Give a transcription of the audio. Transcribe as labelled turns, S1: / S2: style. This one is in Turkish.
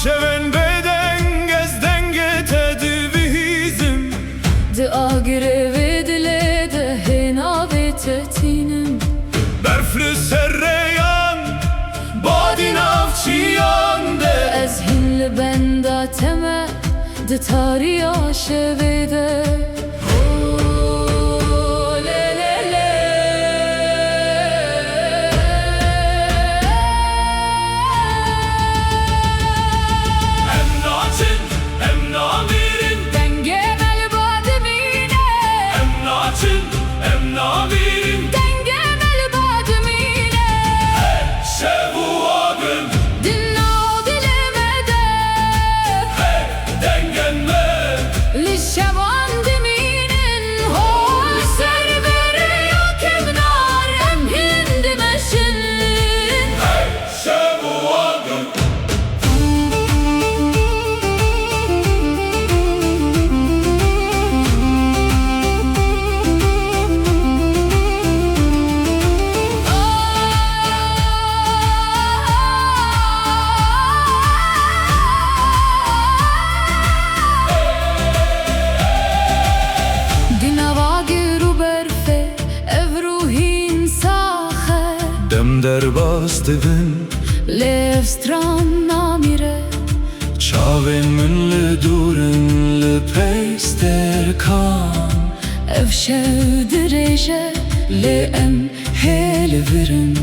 S1: şeven beden gezden getedi bizim
S2: Di agire ve dile de hena betetinem
S1: Berflü serreyan badin avçiyan de
S2: Ez hinli benda teme Di tariya şevede
S1: ŞEV Û AGIR
S2: Dinna dilemede
S1: dengenme
S2: Lişevan diminin hol Servere yakimnar em hindi meşin
S1: ŞEV Û AGIR Dem derbas divin
S2: Lev stran namire
S1: Çavên min li dûrin li peyster kan
S2: Ev şev dirêje Lê em hêl virin